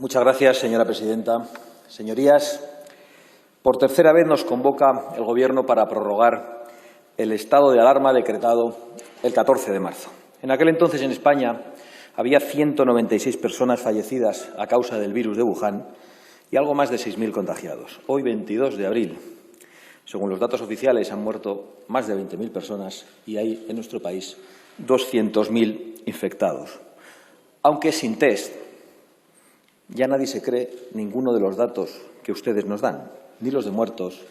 Muchas gracias, señora presidenta. Señorías, por tercera vez nos convoca el Gobierno para prorrogar el estado de alarma decretado el 14 de marzo. En aquel entonces, en España, había 196 personas fallecidas a causa del virus de Wuhan y algo más de 6.000 contagiados. Hoy, 22 de abril, según los datos oficiales, han muerto más de 20.000 personas y hay en nuestro país 200.000 infectados. Aunque sin test, ya nadie se cree ninguno de los datos que ustedes nos dan, ni los de muertos,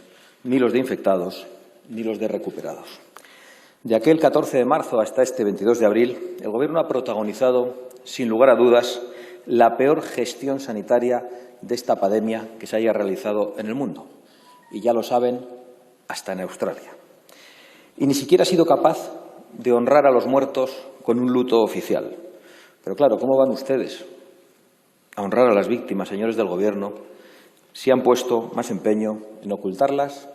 ni los de infectados, ni los de recuperados. De aquel 14 de marzo hasta este 22 de abril, el Gobierno ha protagonizado, sin lugar a dudas, la peor gestión sanitaria de esta pandemia que se haya realizado en el mundo. Y ya lo saben, hasta en Australia. Y ni siquiera ha sido capaz de honrar a los muertos con un luto oficial. Pero claro, ¿cómo van ustedes a honrar a las víctimas, señores del Gobierno, si han puesto más empeño en ocultarlas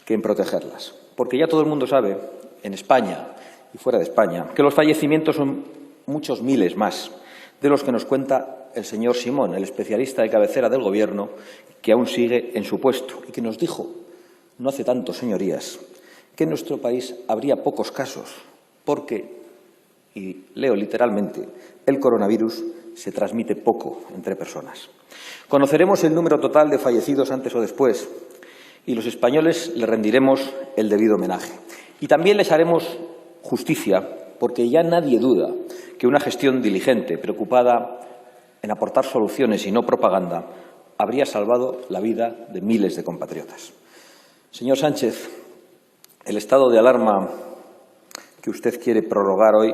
que en protegerlas? Porque ya todo el mundo sabe, en España y fuera de España, que los fallecimientos son muchos miles más de los que nos cuenta el señor Simón, el especialista de cabecera del Gobierno, que aún sigue en su puesto y que nos dijo, no hace tanto, señorías, que en nuestro país habría pocos casos, porque, y leo literalmente, el coronavirus se transmite poco entre personas. Conoceremos el número total de fallecidos antes o después y los españoles le rendiremos el debido homenaje. Y también les haremos justicia porque ya nadie duda que una gestión diligente, preocupada en aportar soluciones y no propaganda, habría salvado la vida de miles de compatriotas. Señor Sánchez, el estado de alarma que usted quiere prorrogar hoy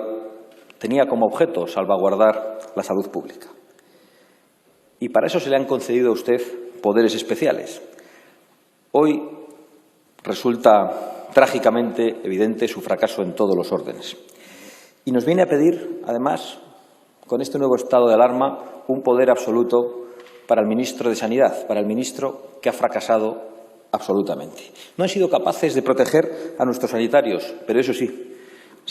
tenía como objeto salvaguardar la salud pública. Y para eso se le han concedido a usted poderes especiales. Hoy resulta trágicamente evidente su fracaso en todos los órdenes. Y nos viene a pedir, además, con este nuevo estado de alarma, un poder absoluto para el ministro de Sanidad, para el ministro que ha fracasado absolutamente. No han sido capaces de proteger a nuestros sanitarios, pero eso sí,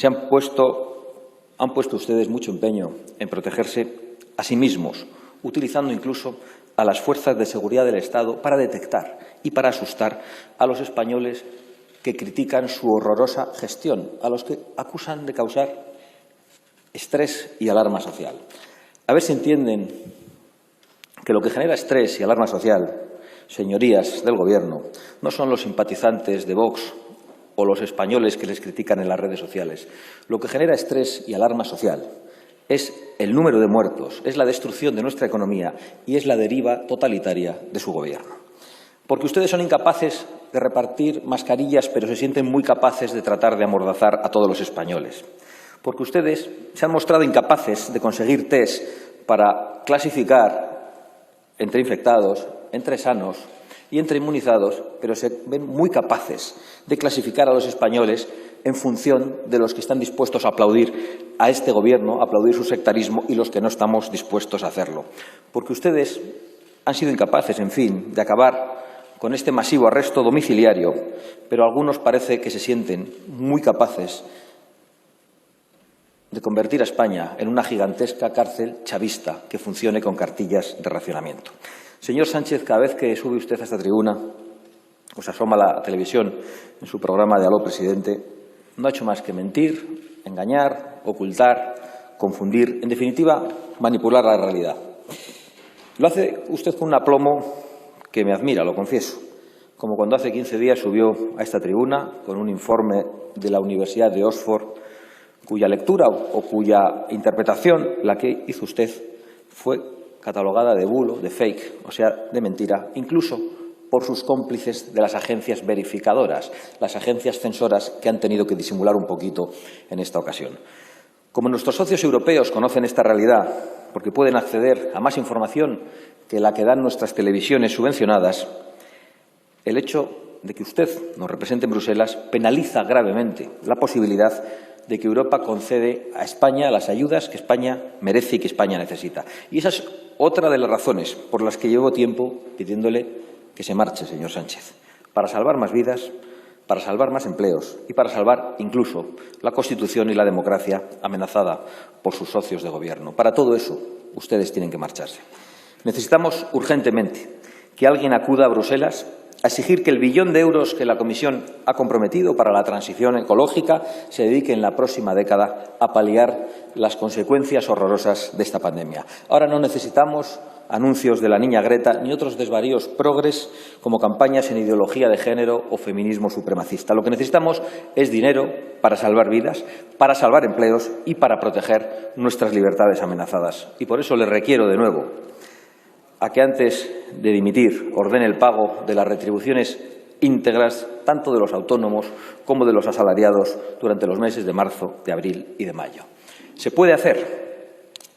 han puesto ustedes mucho empeño en protegerse a sí mismos, utilizando incluso a las fuerzas de seguridad del Estado para detectar y para asustar a los españoles que critican su horrorosa gestión, a los que acusan de causar estrés y alarma social. A ver si entienden que lo que genera estrés y alarma social, señorías del Gobierno, no son los simpatizantes de Vox o los españoles que les critican en las redes sociales. Lo que genera estrés y alarma social es el número de muertos, es la destrucción de nuestra economía y es la deriva totalitaria de su Gobierno. Porque ustedes son incapaces de repartir mascarillas, pero se sienten muy capaces de tratar de amordazar a todos los españoles. Porque ustedes se han mostrado incapaces de conseguir test para clasificar entre infectados, entre sanos y entre inmunizados, pero se ven muy capaces de clasificar a los españoles en función de los que están dispuestos a aplaudir a este Gobierno, a aplaudir su sectarismo, y los que no estamos dispuestos a hacerlo. Porque ustedes han sido incapaces, en fin, de acabar con este masivo arresto domiciliario, pero algunos parece que se sienten muy capaces de convertir a España en una gigantesca cárcel chavista que funcione con cartillas de racionamiento. Señor Sánchez, cada vez que sube usted a esta tribuna o se asoma a la televisión en su programa de Aló, presidente, no ha hecho más que mentir, engañar, ocultar, confundir, en definitiva, manipular la realidad. Lo hace usted con un aplomo que me admira, lo confieso, como cuando hace 15 días subió a esta tribuna con un informe de la Universidad de Oxford, cuya lectura o cuya interpretación, la que hizo usted, fue catalogada de bulo, de fake, o sea, de mentira, incluso por sus cómplices de las agencias verificadoras, las agencias censoras que han tenido que disimular un poquito en esta ocasión. Como nuestros socios europeos conocen esta realidad, porque pueden acceder a más información que la que dan nuestras televisiones subvencionadas, el hecho de que usted nos represente en Bruselas penaliza gravemente la posibilidad de que Europa concede a España las ayudas que España merece y que España necesita. Y esa es otra de las razones por las que llevo tiempo pidiéndole que se marche, señor Sánchez, para salvar más vidas, para salvar más empleos y para salvar incluso la Constitución y la democracia amenazada por sus socios de Gobierno. Para todo eso, ustedes tienen que marcharse. Necesitamos urgentemente que alguien acuda a Bruselas a exigir que el billón de euros que la Comisión ha comprometido para la transición ecológica se dedique en la próxima década a paliar las consecuencias horrorosas de esta pandemia. Ahora no necesitamos anuncios de la niña Greta ni otros desvaríos progres como campañas en ideología de género o feminismo supremacista. Lo que necesitamos es dinero para salvar vidas, para salvar empleos y para proteger nuestras libertades amenazadas. Y por eso les requiero de nuevo a que antes de dimitir ordene el pago de las retribuciones íntegras tanto de los autónomos como de los asalariados durante los meses de marzo, de abril y de mayo. Se puede hacer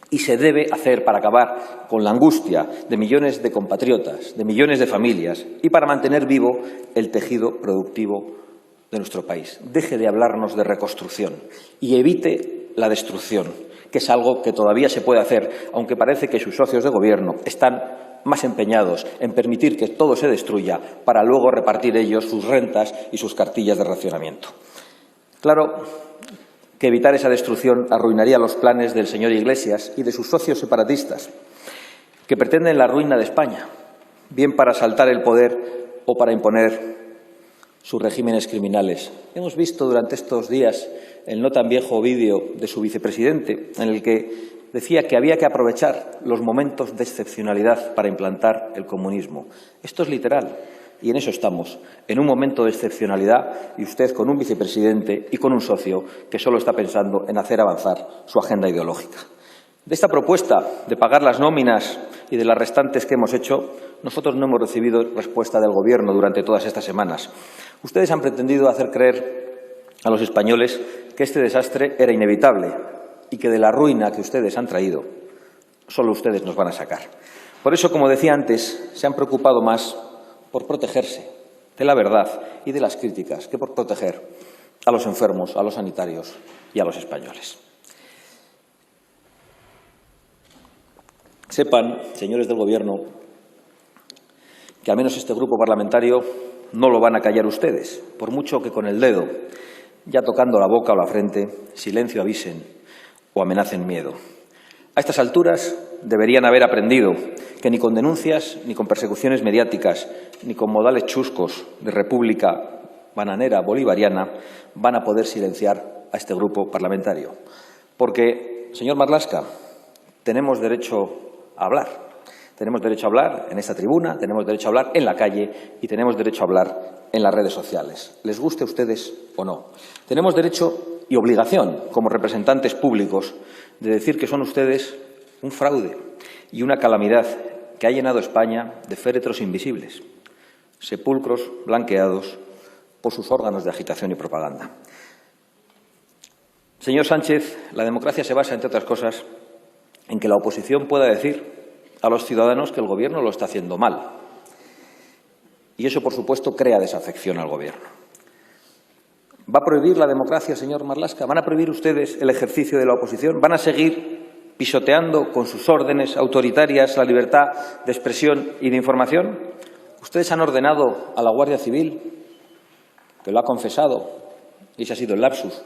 y se debe hacer para acabar con la angustia de millones de compatriotas, de millones de familias y para mantener vivo el tejido productivo de nuestro país. Deje de hablarnos de reconstrucción y evite la destrucción, que es algo que todavía se puede hacer, aunque parece que sus socios de gobierno están más empeñados en permitir que todo se destruya para luego repartir ellos sus rentas y sus cartillas de racionamiento. Claro que evitar esa destrucción arruinaría los planes del señor Iglesias y de sus socios separatistas, que pretenden la ruina de España, bien para asaltar el poder o para imponer sus regímenes criminales. Hemos visto durante estos días el no tan viejo vídeo de su vicepresidente, en el que decía que había que aprovechar los momentos de excepcionalidad para implantar el comunismo. Esto es literal, y en eso estamos, en un momento de excepcionalidad, y usted con un vicepresidente y con un socio que solo está pensando en hacer avanzar su agenda ideológica. De esta propuesta de pagar las nóminas y de las restantes que hemos hecho, nosotros no hemos recibido respuesta del Gobierno durante todas estas semanas. Ustedes han pretendido hacer creer a los españoles que este desastre era inevitable y que de la ruina que ustedes han traído, solo ustedes nos van a sacar. Por eso, como decía antes, se han preocupado más por protegerse de la verdad y de las críticas que por proteger a los enfermos, a los sanitarios y a los españoles. Sepan, señores del Gobierno, que al menos este grupo parlamentario no lo van a callar ustedes, por mucho que con el dedo, ya tocando la boca o la frente, silencio avisen o amenacen miedo. A estas alturas deberían haber aprendido que ni con denuncias, ni con persecuciones mediáticas, ni con modales chuscos de república bananera bolivariana van a poder silenciar a este grupo parlamentario. Porque, señor Marlaska, tenemos derecho a hablar. Tenemos derecho a hablar en esta tribuna, tenemos derecho a hablar en la calle y tenemos derecho a hablar en las redes sociales, les guste a ustedes o no. Tenemos derecho y obligación, como representantes públicos, de decir que son ustedes un fraude y una calamidad que ha llenado España de féretros invisibles, sepulcros blanqueados por sus órganos de agitación y propaganda. Señor Sánchez, la democracia se basa, entre otras cosas, en que la oposición pueda decir a los ciudadanos que el Gobierno lo está haciendo mal. Y eso, por supuesto, crea desafección al Gobierno. ¿Va a prohibir la democracia, señor Marlaska? ¿Van a prohibir ustedes el ejercicio de la oposición? ¿Van a seguir pisoteando con sus órdenes autoritarias la libertad de expresión y de información? Ustedes han ordenado a la Guardia Civil, que lo ha confesado, y ese ha sido el lapsus,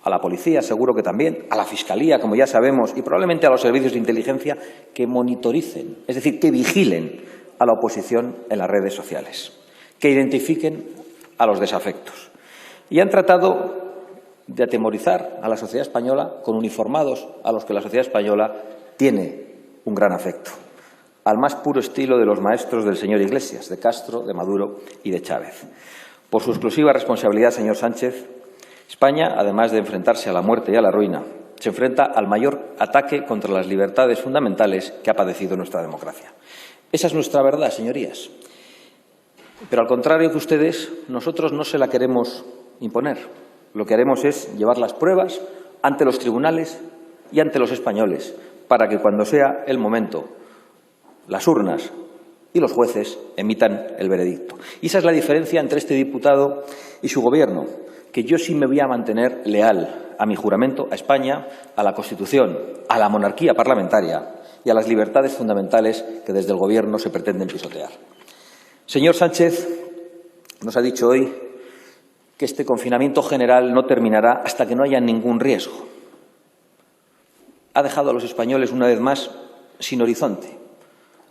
a la policía, seguro que también, a la Fiscalía, como ya sabemos, y probablemente a los servicios de inteligencia, que monitoricen, es decir, que vigilen a la oposición en las redes sociales, que identifiquen a los desafectos. Y han tratado de atemorizar a la sociedad española con uniformados a los que la sociedad española tiene un gran afecto, al más puro estilo de los maestros del señor Iglesias, de Castro, de Maduro y de Chávez. Por su exclusiva responsabilidad, señor Sánchez, España, además de enfrentarse a la muerte y a la ruina, se enfrenta al mayor ataque contra las libertades fundamentales que ha padecido nuestra democracia. Esa es nuestra verdad, señorías. Pero al contrario que ustedes, nosotros no se la queremos imponer. Lo que haremos es llevar las pruebas ante los tribunales y ante los españoles, para que cuando sea el momento, las urnas y los jueces emitan el veredicto. Y esa es la diferencia entre este diputado y su Gobierno, que yo sí me voy a mantener leal a mi juramento, a España, a la Constitución, a la monarquía parlamentaria y a las libertades fundamentales que desde el Gobierno se pretenden pisotear. Señor Sánchez nos ha dicho hoy que este confinamiento general no terminará hasta que no haya ningún riesgo. Ha dejado a los españoles una vez más sin horizonte,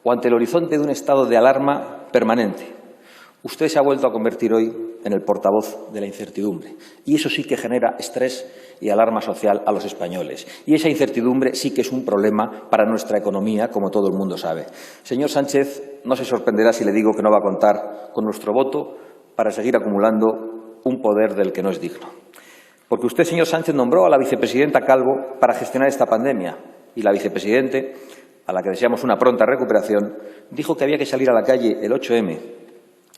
o ante el horizonte de un estado de alarma permanente. Usted se ha vuelto a convertir hoy en el portavoz de la incertidumbre. Y eso sí que genera estrés y alarma social a los españoles. Y esa incertidumbre sí que es un problema para nuestra economía, como todo el mundo sabe. Señor Sánchez, no se sorprenderá si le digo que no va a contar con nuestro voto para seguir acumulando un poder del que no es digno. Porque usted, señor Sánchez, nombró a la vicepresidenta Calvo para gestionar esta pandemia. Y la vicepresidente, a la que deseamos una pronta recuperación, dijo que había que salir a la calle el 8M,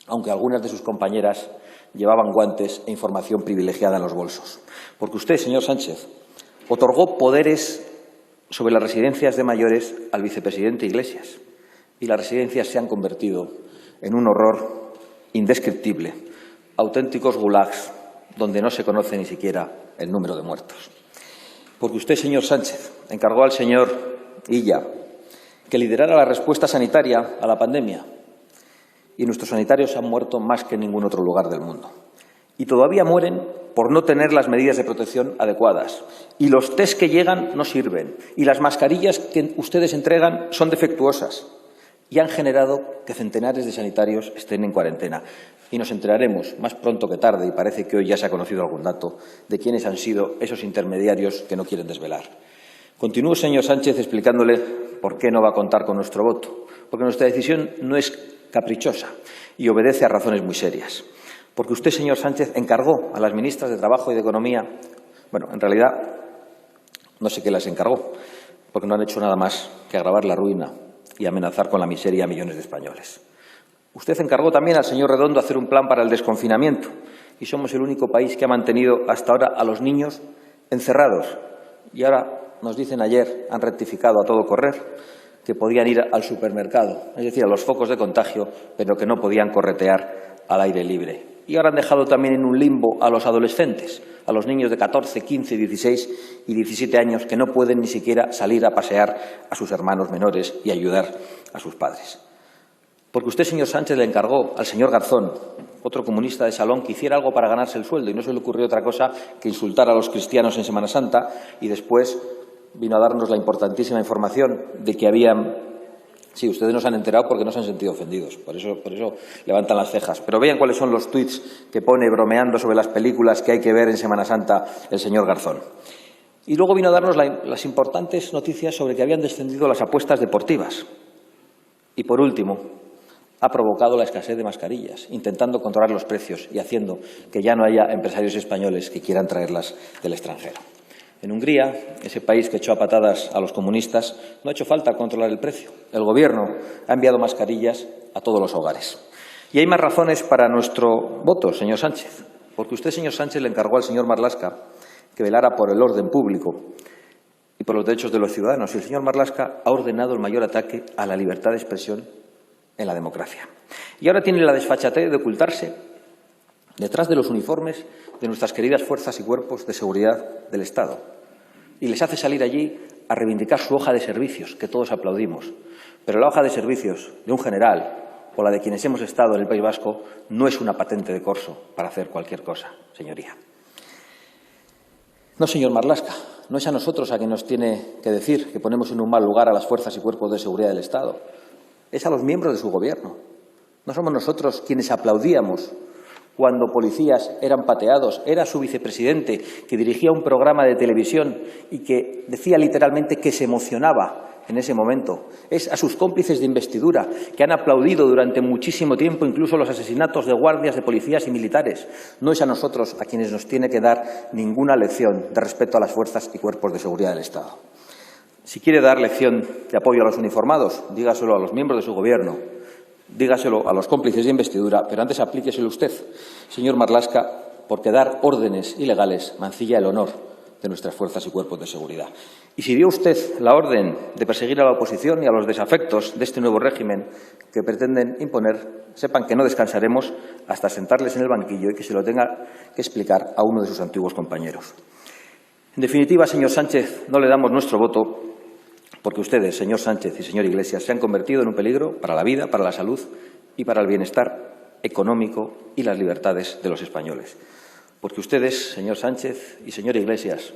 aunque algunas de sus compañeras llevaban guantes e información privilegiada en los bolsos. Porque usted, señor Sánchez, otorgó poderes sobre las residencias de mayores al vicepresidente Iglesias. Y las residencias se han convertido en un horror indescriptible, auténticos gulags donde no se conoce ni siquiera el número de muertos. Porque usted, señor Sánchez, encargó al señor Illa que liderara la respuesta sanitaria a la pandemia. Y nuestros sanitarios han muerto más que en ningún otro lugar del mundo. Y todavía mueren por no tener las medidas de protección adecuadas. Y los test que llegan no sirven. Y las mascarillas que ustedes entregan son defectuosas. Y han generado que centenares de sanitarios estén en cuarentena. Y nos enteraremos más pronto que tarde, y parece que hoy ya se ha conocido algún dato, de quiénes han sido esos intermediarios que no quieren desvelar. Continúo, señor Sánchez, explicándole por qué no va a contar con nuestro voto. Porque nuestra decisión no es caprichosa y obedece a razones muy serias. Porque usted, señor Sánchez, encargó a las ministras de Trabajo y de Economía, bueno, en realidad no sé qué las encargó, porque no han hecho nada más que agravar la ruina y amenazar con la miseria a millones de españoles. Usted encargó también al señor Redondo hacer un plan para el desconfinamiento y somos el único país que ha mantenido hasta ahora a los niños encerrados. Y ahora nos dicen ayer, han rectificado a todo correr, que podían ir al supermercado, es decir, a los focos de contagio, pero que no podían corretear al aire libre. Y ahora han dejado también en un limbo a los adolescentes, a los niños de 14, 15, 16 y 17 años que no pueden ni siquiera salir a pasear a sus hermanos menores y ayudar a sus padres. Porque usted, señor Sánchez, le encargó al señor Garzón, otro comunista de salón, que hiciera algo para ganarse el sueldo y no se le ocurrió otra cosa que insultar a los cristianos en Semana Santa y después vino a darnos la importantísima información de que habían... Sí, ustedes no se han enterado porque no se han sentido ofendidos, por eso levantan las cejas. Pero vean cuáles son los tuits que pone bromeando sobre las películas que hay que ver en Semana Santa el señor Garzón. Y luego vino a darnos las importantes noticias sobre que habían descendido las apuestas deportivas. Y por último, ha provocado la escasez de mascarillas, intentando controlar los precios y haciendo que ya no haya empresarios españoles que quieran traerlas del extranjero. En Hungría, ese país que echó a patadas a los comunistas, no ha hecho falta controlar el precio. El Gobierno ha enviado mascarillas a todos los hogares. Y hay más razones para nuestro voto, señor Sánchez, porque usted, señor Sánchez, le encargó al señor Marlaska que velara por el orden público y por los derechos de los ciudadanos. Y el señor Marlaska ha ordenado el mayor ataque a la libertad de expresión en la democracia. Y ahora tiene la desfachatez de ocultarse detrás de los uniformes de nuestras queridas fuerzas y cuerpos de seguridad del Estado. Y les hace salir allí a reivindicar su hoja de servicios, que todos aplaudimos. Pero la hoja de servicios de un general o la de quienes hemos estado en el País Vasco no es una patente de corso para hacer cualquier cosa, señoría. No, señor Marlaska, no es a nosotros a quien nos tiene que decir que ponemos en un mal lugar a las fuerzas y cuerpos de seguridad del Estado. Es a los miembros de su Gobierno. No somos nosotros quienes aplaudíamos cuando policías eran pateados. Era su vicepresidente, que dirigía un programa de televisión y que decía literalmente que se emocionaba en ese momento. Es a sus cómplices de investidura, que han aplaudido durante muchísimo tiempo incluso los asesinatos de guardias, de policías y militares. No es a nosotros a quienes nos tiene que dar ninguna lección de respeto a las fuerzas y cuerpos de seguridad del Estado. Si quiere dar lección de apoyo a los uniformados, dígaselo a los miembros de su Gobierno, dígaselo a los cómplices de investidura, pero antes aplíqueselo usted, señor Marlaska, porque dar órdenes ilegales mancilla el honor de nuestras fuerzas y cuerpos de seguridad. Y si dio usted la orden de perseguir a la oposición y a los desafectos de este nuevo régimen que pretenden imponer, sepan que no descansaremos hasta sentarles en el banquillo y que se lo tenga que explicar a uno de sus antiguos compañeros. En definitiva, señor Sánchez, no le damos nuestro voto porque ustedes, señor Sánchez y señor Iglesias, se han convertido en un peligro para la vida, para la salud y para el bienestar económico y las libertades de los españoles. Porque ustedes, señor Sánchez y señor Iglesias,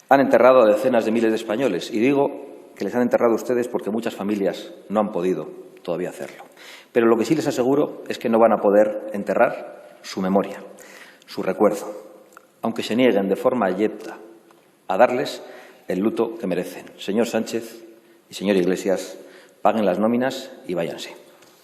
han enterrado a decenas de miles de españoles. Y digo que les han enterrado ustedes porque muchas familias no han podido todavía hacerlo. Pero lo que sí les aseguro es que no van a poder enterrar su memoria, su recuerdo, aunque se nieguen de forma abyecta a darles el luto que merecen. Señor Sánchez y señor Iglesias, paguen las nóminas y váyanse.